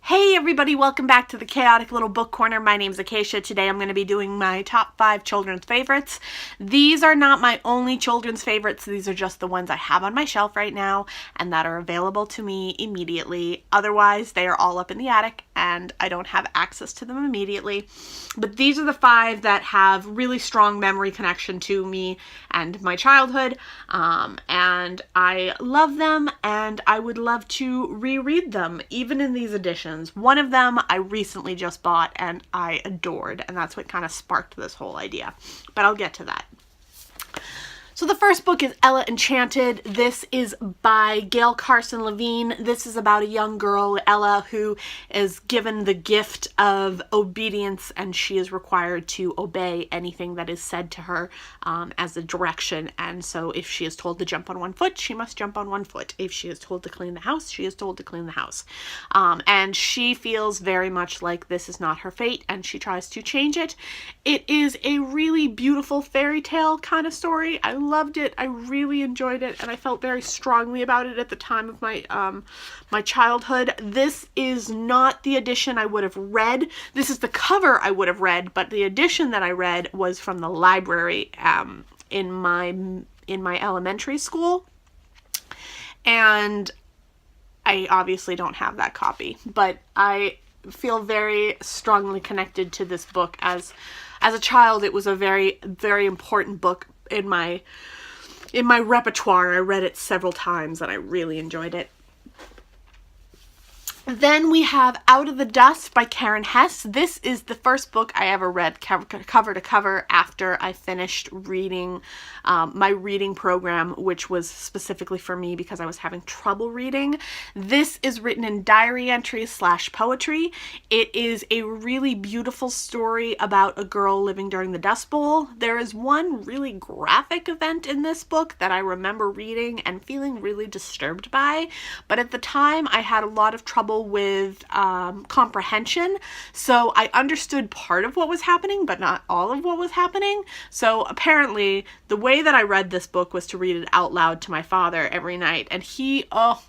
Hey everybody, welcome back to the Chaotic Little Book Corner. My name's Acacia. Today I'm going to be doing my top 5 children's favorites. These are not my only children's favorites. These are just the ones I have on my shelf right now and that are available to me immediately. Otherwise, they are all up in the attic and I don't have access to them immediately. But these are the 5 that have really strong memory connection to me and my childhood. And I love them and I would love to reread them, even in these editions. One of them I recently just bought and I adored, and that's what kind of sparked this whole idea. But I'll get to that. So the first book is Ella Enchanted. This is by Gail Carson Levine. This is about a young girl, Ella, who is given the gift of obedience, and she is required to obey anything that is said to her as a direction. And so if she is told to jump on one foot, she must jump on one foot. If she is told to clean the house, she is told to clean the house. And she feels very much like this is not her fate, and she tries to change it. It is a really beautiful fairy tale kind of story. I loved it. I really enjoyed it, and I felt very strongly about it at the time of my my childhood. This is not the edition I would have read. This is the cover I would have read, but the edition that I read was from the library in my elementary school, and I obviously don't have that copy, but I feel very strongly connected to this book. As a child, it was a very, very important book in my repertoire. I read it several times and I really enjoyed it. Then we have Out of the Dust by Karen Hess. This is the first book I ever read cover to cover after I finished reading my reading program, which was specifically for me because I was having trouble reading. This is written in diary entries / poetry. It is a really beautiful story about a girl living during the Dust Bowl. There is one really graphic event in this book that I remember reading and feeling really disturbed by, but at the time I had a lot of trouble with comprehension, so I understood part of what was happening, but not all of what was happening. So apparently the way that I read this book was to read it out loud to my father every night, and he, oh,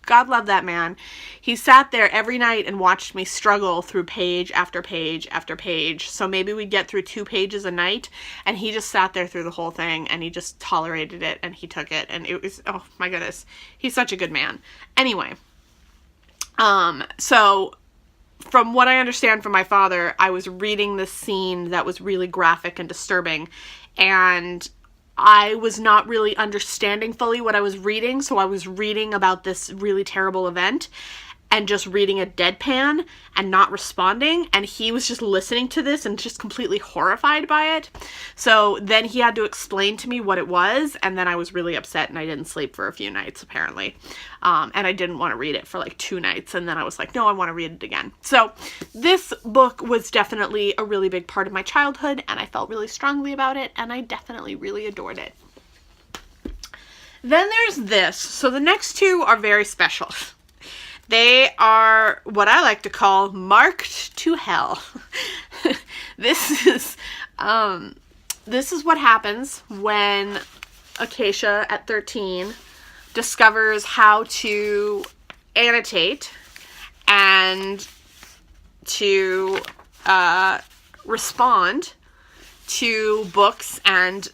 God love that man. He sat there every night and watched me struggle through page after page after page. So maybe we'd get through 2 pages a night, and he just sat there through the whole thing, and he just tolerated it, and he took it, and it was, oh my goodness, he's such a good man. Anyway, so from what I understand from my father, I was reading this scene that was really graphic and disturbing, and I was not really understanding fully what I was reading, so I was reading about this really terrible event and just reading a deadpan and not responding, and he was just listening to this and just completely horrified by it. So then he had to explain to me what it was, and then I was really upset and I didn't sleep for a few nights apparently. And I didn't want to read it for like 2 nights, and then I was like, no, I want to read it again. So this book was definitely a really big part of my childhood, and I felt really strongly about it, and I definitely really adored it. Then there's this. So the next 2 are very special. They are what I like to call marked to hell. This is what happens when Acacia at 13 discovers how to annotate and to respond to books and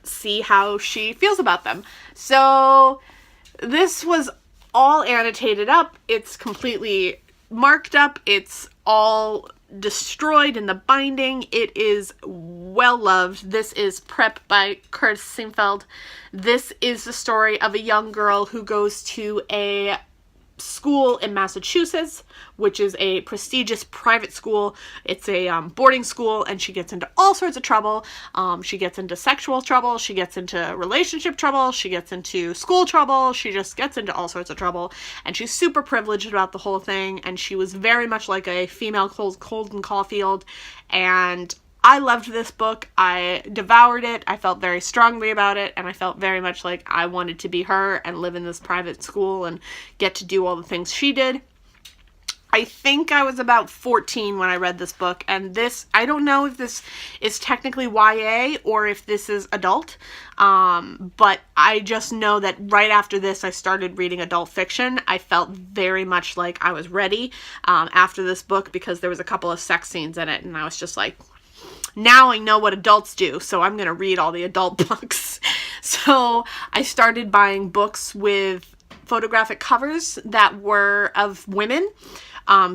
see how she feels about them. So this was all annotated up. It's completely marked up. It's all destroyed in the binding. It is well loved. This is Prep by Curtis Seinfeld. This is the story of a young girl who goes to a school in Massachusetts, which is a prestigious private school. It's a boarding school, and she gets into all sorts of trouble. She gets into sexual trouble, she gets into relationship trouble, she gets into school trouble, she just gets into all sorts of trouble, and she's super privileged about the whole thing, and she was very much like a female Holden Caulfield, and I loved this book. I devoured it. I felt very strongly about it, and I felt very much like I wanted to be her and live in this private school and get to do all the things she did. I think I was about 14 when I read this book, and this, I don't know if this is technically YA or if this is adult, but I just know that right after this I started reading adult fiction. I felt very much like I was ready after this book, because there was a couple of sex scenes in it, and I was just like, now I know what adults do, so I'm going to read all the adult books. So I started buying books with photographic covers that were of women.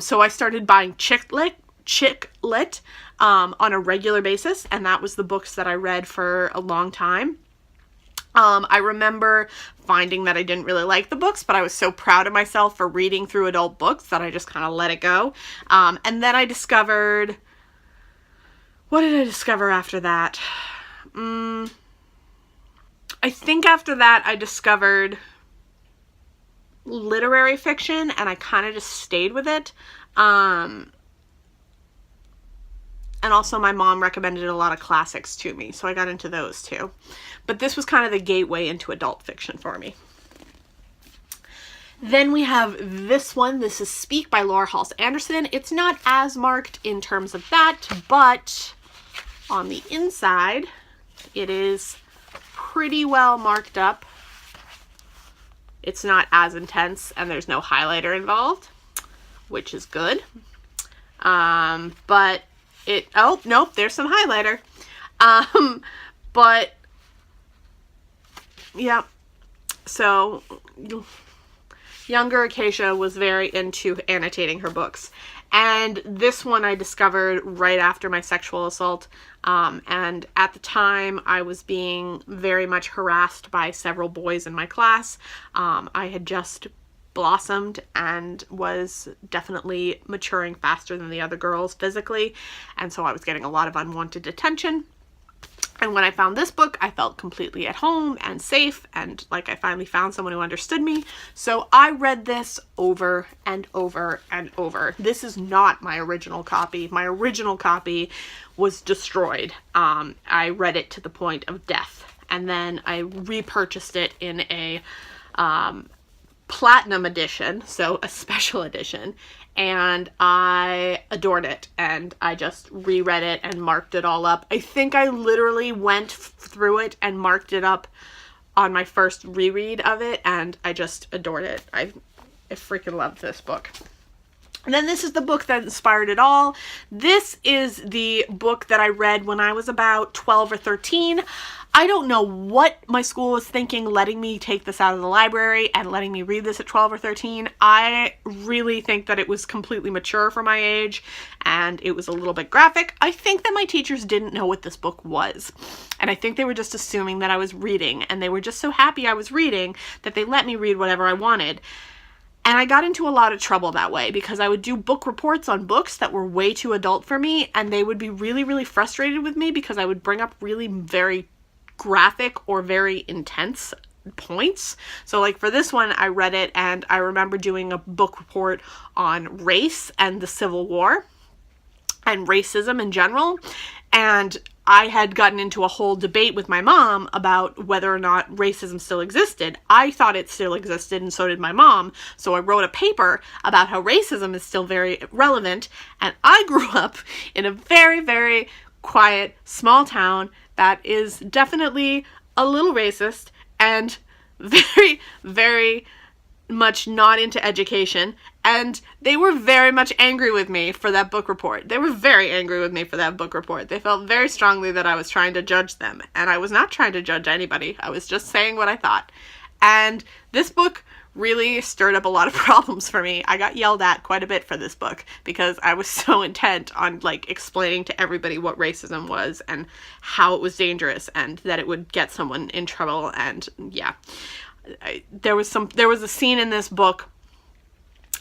So I started buying chick lit on a regular basis, and that was the books that I read for a long time. I remember finding that I didn't really like the books, but I was so proud of myself for reading through adult books that I just kind of let it go. And then I discovered... What did I discover after that? I think after that I discovered literary fiction, and I kind of just stayed with it. And also my mom recommended a lot of classics to me, so I got into those too. But this was kind of the gateway into adult fiction for me. Then we have this one. This is Speak by Laura Halse Anderson. It's not as marked in terms of that, but on the inside, it is pretty well marked up. It's not as intense, and there's no highlighter involved, which is good. But it, oh, nope, there's some highlighter. But, yeah, so younger Acacia was very into annotating her books. And this one I discovered right after my sexual assault. And at the time, I was being very much harassed by several boys in my class. I had just blossomed and was definitely maturing faster than the other girls physically. And so I was getting a lot of unwanted attention. And when I found this book, I felt completely at home and safe, and like I finally found someone who understood me. So I read this over and over and over. This is not my original copy. My original copy was destroyed. I read it to the point of death, and then I repurchased it in a platinum edition, so a special edition, and I adored it, and I just reread it and marked it all up. I think I literally went through it and marked it up on my first reread of it, and I just adored it. I freaking loved this book. And then this is the book that inspired it all. This is the book that I read when I was about 12 or 13. I don't know what my school was thinking letting me take this out of the library and letting me read this at 12 or 13. I really think that it was completely mature for my age, and it was a little bit graphic. I think that my teachers didn't know what this book was, and I think they were just assuming that I was reading, and they were just so happy I was reading that they let me read whatever I wanted. And I got into a lot of trouble that way, because I would do book reports on books that were way too adult for me, and they would be really, really frustrated with me because I would bring up really very graphic or very intense points. So like for this one, I read it and I remember doing a book report on race and the Civil War and racism in general. And I had gotten into a whole debate with my mom about whether or not racism still existed. I thought it still existed, and so did my mom. So I wrote a paper about how racism is still very relevant. And I grew up in a very, very quiet, small town that is definitely a little racist and very, very much not into education. And they were very much angry with me for that book report. They were very angry with me for that book report. They felt very strongly that I was trying to judge them. And I was not trying to judge anybody. I was just saying what I thought. And this book really stirred up a lot of problems for me. I got yelled at quite a bit for this book because I was so intent on like explaining to everybody what racism was and how it was dangerous and that it would get someone in trouble. And yeah, there was a scene in this book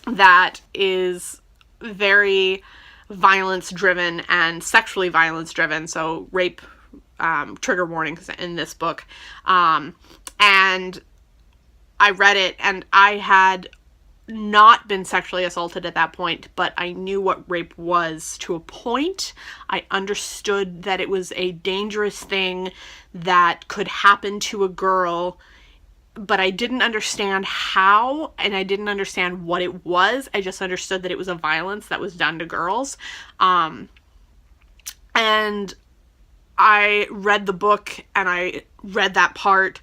that is very violence driven and sexually violence driven. So rape, trigger warnings in this book. And I read it, and I had not been sexually assaulted at that point, but I knew what rape was to a point. I understood that it was a dangerous thing that could happen to a girl but I didn't understand how, and I didn't understand what it was. I just understood that it was a violence that was done to girls. And I read the book, and I read that part,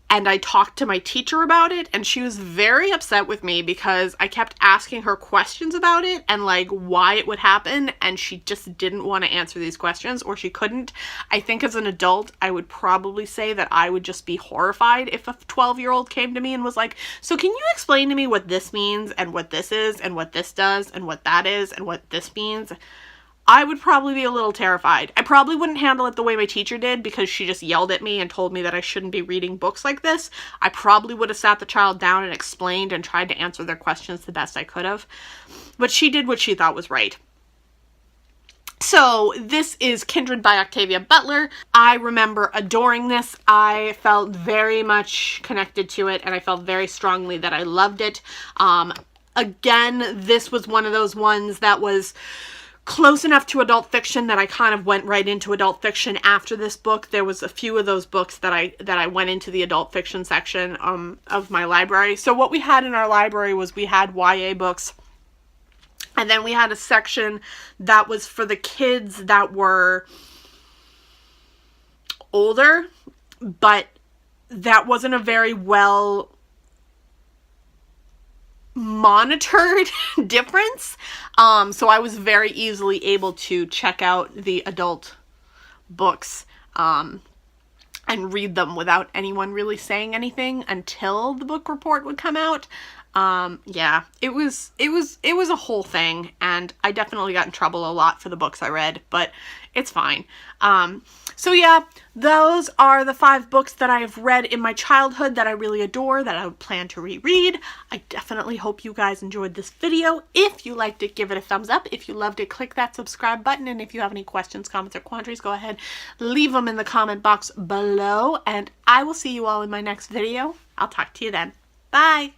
and I talked to my teacher about it, and she was very upset with me because I kept asking her questions about it and like why it would happen, and she just didn't want to answer these questions, or she couldn't. I think as an adult, I would probably say that I would just be horrified if a 12-year-old came to me and was like, so can you explain to me what this means and what this is and what this does and what that is and what this means? I would probably be a little terrified. I probably wouldn't handle it the way my teacher did because she just yelled at me and told me that I shouldn't be reading books like this. I probably would have sat the child down and explained and tried to answer their questions the best I could have. But she did what she thought was right. So this is Kindred by Octavia Butler. I remember adoring this. I felt very much connected to it, and I felt very strongly that I loved it. Again, this was one of those ones that was close enough to adult fiction that I kind of went right into adult fiction after this book. There was a few of those books that I went into the adult fiction section of my library. So what we had in our library was we had YA books, and then we had a section that was for the kids that were older, but that wasn't a very well monitored difference. So I was very easily able to check out the adult books and read them without anyone really saying anything until the book report would come out. Yeah, it was a whole thing, and I definitely got in trouble a lot for the books I read, but it's fine. So yeah, those are the 5 books that I have read in my childhood that I really adore, that I would plan to reread. I definitely hope you guys enjoyed this video. If you liked it, give it a thumbs up. If you loved it, click that subscribe button. And if you have any questions, comments, or quandaries, go ahead, leave them in the comment box below. And I will see you all in my next video. I'll talk to you then. Bye!